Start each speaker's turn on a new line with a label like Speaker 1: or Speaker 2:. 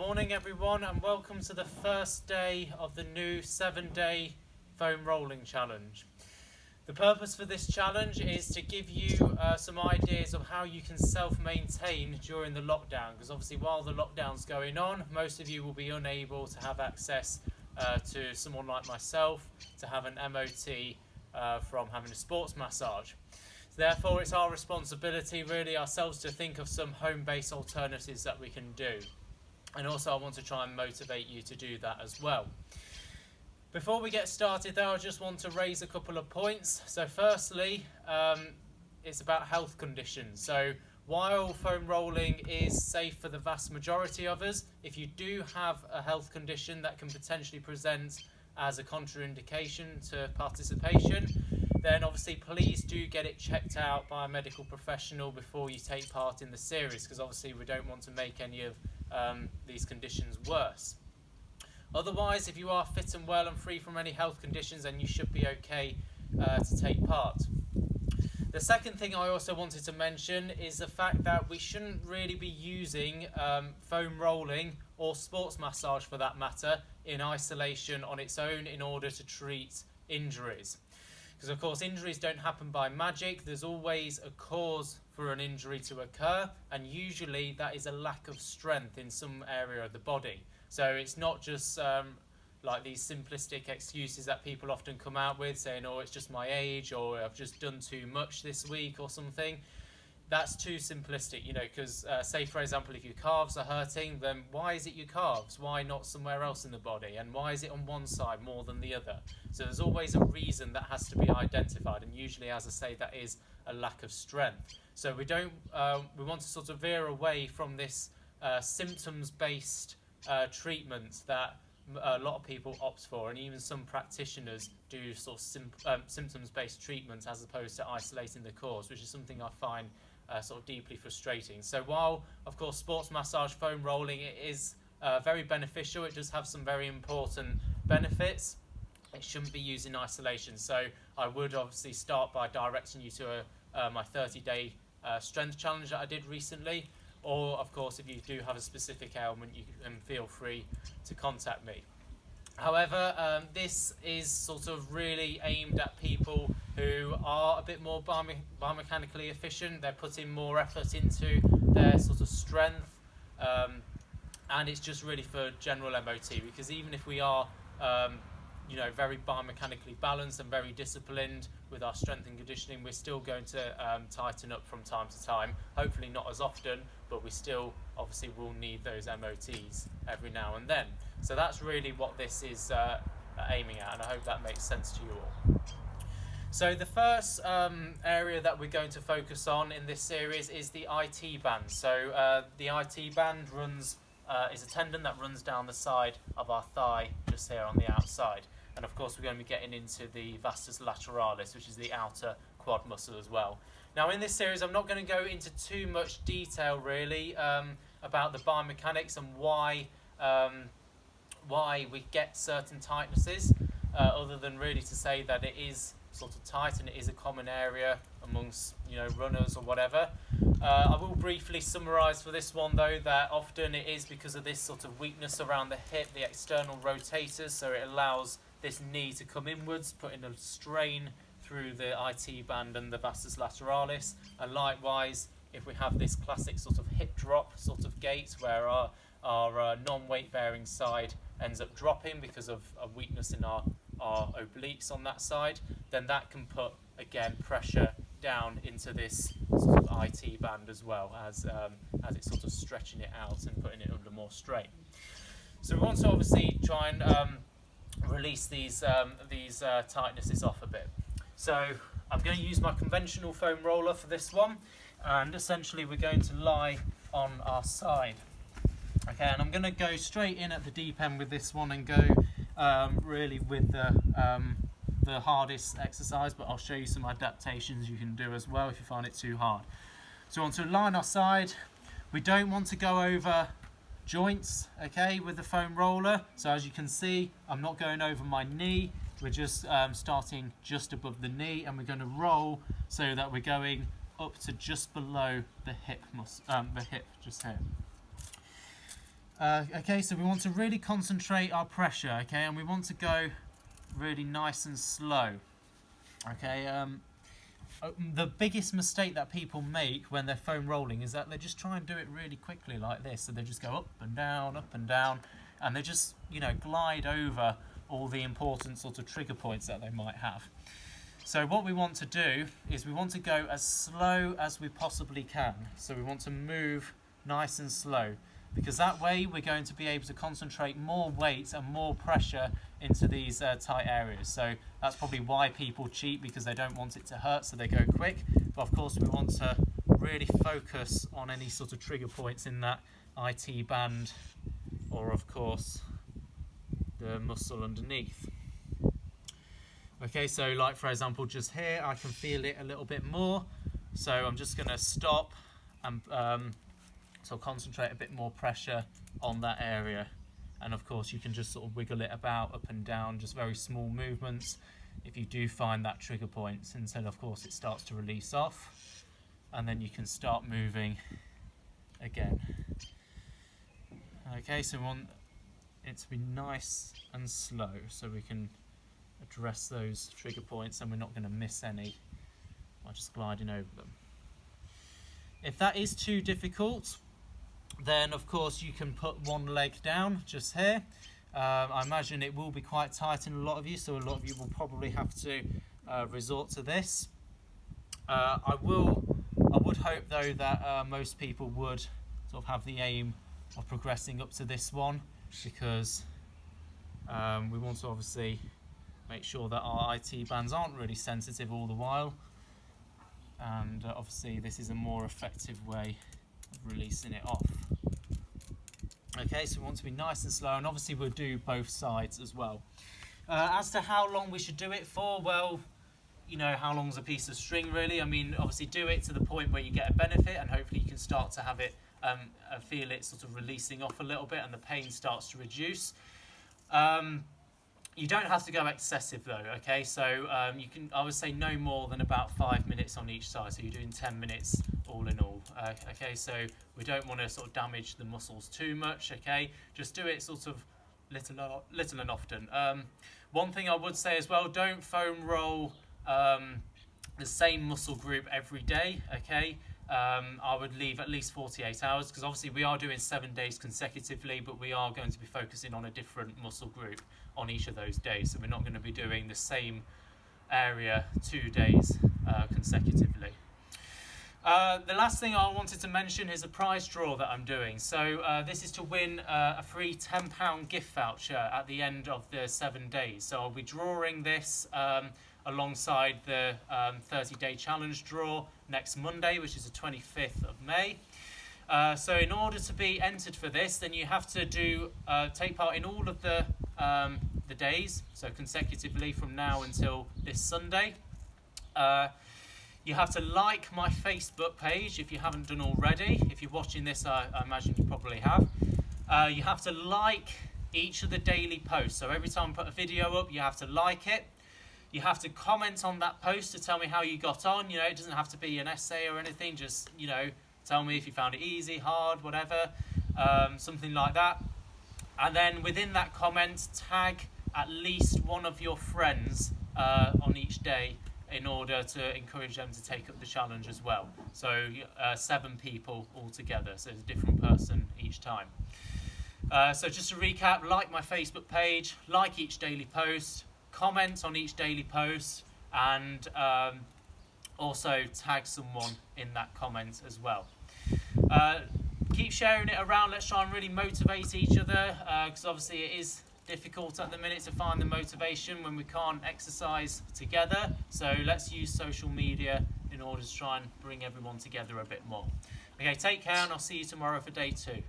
Speaker 1: Morning everyone, and welcome to the first day of the new 7-day foam rolling challenge. The purpose for this challenge is to give you some ideas of how you can self-maintain during the lockdown, because obviously while the lockdown's going on, most of you will be unable to have access to someone like myself to have an MOT from having a sports massage. Therefore, it's our responsibility, really, ourselves to think of some home-based alternatives that we can do. And also, I want to try and motivate you to do that as well. Before we get started, though, I just want to raise a couple of points. So firstly, it's about health conditions. So while foam rolling is safe for the vast majority of us, if you do have a health condition that can potentially present as a contraindication to participation, then obviously please do get it checked out by a medical professional before you take part in the series, because obviously we don't want to make any of these conditions worse. Otherwise, if you are fit and well and free from any health conditions, then you should be okay to take part. The second thing I also wanted to mention is the fact that we shouldn't really be using foam rolling or sports massage for that matter in isolation on its own in order to treat injuries. Because of course injuries don't happen by magic. There's always a cause for an injury to occur, and usually that is a lack of strength in some area of the body. So it's not just like these simplistic excuses that people often come out with, saying, oh, it's just my age, or I've just done too much this week or something. That's too simplistic, you know, because say for example if your calves are hurting, then why is it your calves? Why not somewhere else in the body? And why is it on one side more than the other? So there's always a reason that has to be identified, and usually, as I say, that is a lack of strength. So we want to sort of veer away from this symptoms-based treatment that a lot of people opt for, and even some practitioners do sort of symptoms-based treatment as opposed to isolating the cause, which is something I find sort of deeply frustrating. So while, of course, sports massage foam rolling is very beneficial, it does have some very important benefits, it shouldn't be used in isolation. So I would obviously start by directing you to my 30-day strength challenge that I did recently, or of course if you do have a specific ailment, you can feel free to contact me. However, this is sort of really aimed at people who are a bit more biomechanically efficient. They're putting more effort into their sort of strength, and it's just really for general MOT, because even if we are you know, very biomechanically balanced and very disciplined with our strength and conditioning, we're still going to tighten up from time to time. Hopefully not as often, but we still obviously will need those MOTs every now and then. So that's really what this is aiming at, and I hope that makes sense to you all. So the first area that we're going to focus on in this series is the IT band. So the IT band is a tendon that runs down the side of our thigh, just here on the outside. And of course we're going to be getting into the Vastus Lateralis, which is the outer quad muscle as well. Now in this series I'm not going to go into too much detail really about the biomechanics and why we get certain tightnesses, other than really to say that it is sort of tight and it is a common area amongst, you know, runners or whatever. I will briefly summarise for this one though that often it is because of this sort of weakness around the hip, the external rotators, so it allows this knee to come inwards, putting a strain through the IT band and the Vastus Lateralis. And likewise, if we have this classic sort of hip drop sort of gait where our non-weight bearing side ends up dropping because of a weakness in our obliques on that side, then that can put again pressure down into this sort of IT band as well, as it's sort of stretching it out and putting it under more strain. So we want to obviously try and release these tightnesses off a bit. So I'm going to use my conventional foam roller for this one, and essentially we're going to lie on our side. Okay, and I'm going to go straight in at the deep end with this one and go really with the hardest exercise, but I'll show you some adaptations you can do as well if you find it too hard. So we want to lie on our side. We don't want to go over joints, okay, with the foam roller. So as you can see, I'm not going over my knee. We're just starting just above the knee, and we're going to roll so that we're going up to just below the hip just here. Okay, so we want to really concentrate our pressure, okay, and we want to go really nice and slow. Okay, the biggest mistake that people make when they're foam rolling is that they just try and do it really quickly like this. So they just go up and down, and they just, you know, glide over all the important sort of trigger points that they might have. So what we want to do is we want to go as slow as we possibly can. So we want to move nice and slow, because that way we're going to be able to concentrate more weight and more pressure into these tight areas. So that's probably why people cheat, because they don't want it to hurt, so they go quick. But of course we want to really focus on any sort of trigger points in that IT band, or of course the muscle underneath. Okay, so like for example just here I can feel it a little bit more, so I'm just going to stop and so concentrate a bit more pressure on that area. And of course you can just sort of wiggle it about up and down, just very small movements if you do find that trigger point, until of course it starts to release off, and then you can start moving again. Okay, so we want it to be nice and slow so we can address those trigger points and we're not going to miss any by just gliding over them. If that is too difficult, then of course you can put one leg down just here. I imagine it will be quite tight in a lot of you, so a lot of you will probably have to resort to this. I would hope though that most people would sort of have the aim of progressing up to this one, because we want to obviously make sure that our IT bands aren't really sensitive all the while, and obviously this is a more effective way of releasing it off. Okay, so we want to be nice and slow, and obviously we'll do both sides as well. As to how long we should do it for, well, you know, how long's a piece of string really? I mean, obviously do it to the point where you get a benefit, and hopefully you can start to have it, feel it sort of releasing off a little bit and the pain starts to reduce. You don't have to go excessive though, okay? So you can, I would say no more than about 5 minutes on each side. So you're doing 10 minutes all in all. Okay, so we don't want to sort of damage the muscles too much, okay? Just do it sort of little and often. One thing I would say as well, don't foam roll the same muscle group every day, okay? I would leave at least 48 hours, because obviously we are doing 7 days consecutively, but we are going to be focusing on a different muscle group on each of those days. So we're not going to be doing the same area 2 days consecutively. The last thing I wanted to mention is a prize draw that I'm doing. So this is to win a free £10 gift voucher at the end of the 7 days. So I'll be drawing this alongside the 30-day challenge draw next Monday, which is the 25th of May. So in order to be entered for this, then you have to take part in all of the days, so consecutively from now until this Sunday. You have to like my Facebook page if you haven't done already. If you're watching this, I imagine you probably have. You have to like each of the daily posts. So every time I put a video up, you have to like it. You have to comment on that post to tell me how you got on. You know, it doesn't have to be an essay or anything. Just, you know, tell me if you found it easy, hard, whatever, something like that. And then within that comment, tag at least one of your friends on each day in order to encourage them to take up the challenge as well. So 7 people altogether, so it's a different person each time. So just to recap, like my Facebook page, like each daily post, comment on each daily post, and also tag someone in that comment as well. Keep sharing it around. Let's try and really motivate each other, because obviously it is difficult at the minute to find the motivation when we can't exercise together. So let's use social media in order to try and bring everyone together a bit more. Okay, take care, and I'll see you tomorrow for day 2.